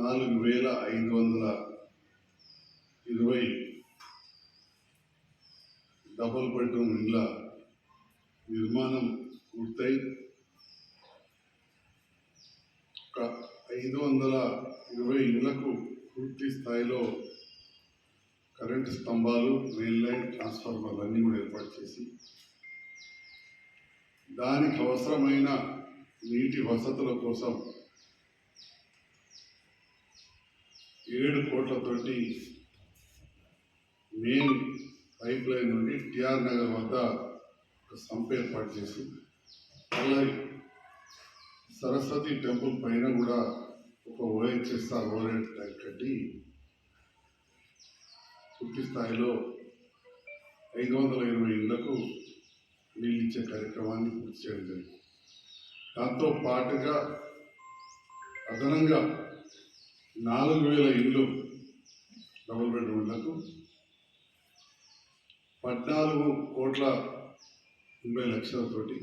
4,520 double bedroom ఇళ్ల నిర్మాణం పూర్తయి 520 ఇళ్లకు పూర్తి స్థాయిలో కరెంటు స్తంభాలు, మెయిన్ లైన్, ట్రాన్స్ఫార్మర్లు అన్నీ కూడా ఏర్పాటు చేసి దానికి అవసరమైన నీటి వసతుల కోసం 7 కోట్లతోటి మెయిన్ పైప్ లైన్ నుండి టిఆర్ నగర్ వద్ద సంప్ ఏర్పాటు చేసి అలాగే సరస్వతి టెంపుల్ పైన కూడా ఒక ఓహెచ్ఎస్ఆర్ ఓవర్ ట్యాంక్ కట్టి పూర్తి స్థాయిలో 520 ఇళ్లకు నీళ్ళు ఇచ్చే కార్యక్రమాన్ని పూర్తి చేయడం జరిగింది. దాంతో పాటుగా అదనంగా 4,000 ఇళ్ళు డబుల్ బెడ్రూమ్ ఇళ్లకు 14,80,00,000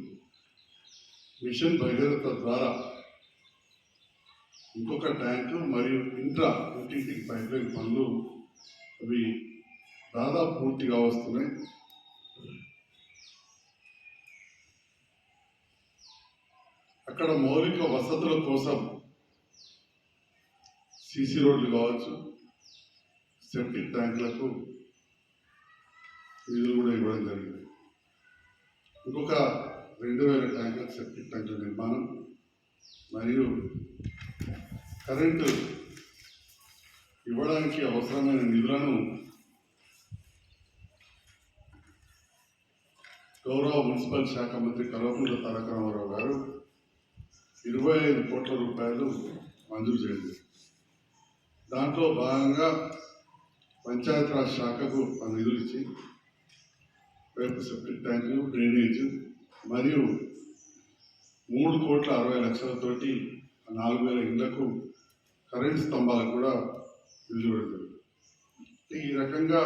మిషన్ భగీరథ ద్వారా ఇంకొక ట్యాంకు మరియు ఇంటింటికి పైప్ లైన్ పనులు అవి దాదాపు పూర్తిగా వస్తున్నాయి. అక్కడ మౌలిక వసతుల కోసం సీసీ రోడ్లు కావచ్చు, సెప్టిక్ ట్యాంకులకు నిధులు కూడా ఇవ్వడం జరిగింది. ఇంకొక 2,000 ట్యాంకులకు సెప్టిక్ ట్యాంకుల నిర్మాణం మరియు కరెంటు ఇవ్వడానికి అవసరమైన నిధులను గౌరవ మున్సిపల్ శాఖ మంత్రి కల్వకుంట్ల తారక రామారావు గారు 25 కోట్ల రూపాయలు మంజూరు చేయండి. దాంట్లో భాగంగా పంచాయతీరాజ్ శాఖకు నిధులు ఇచ్చి రేపు సెప్టిక్ ట్యాంకులు, డ్రైనేజ్ మరియు 3,60,00,000తోటి 4,000 ఇళ్లకు కరెంట్ స్తంభాలకు కూడా నిధులు పెడుతుంది. ఈ రకంగా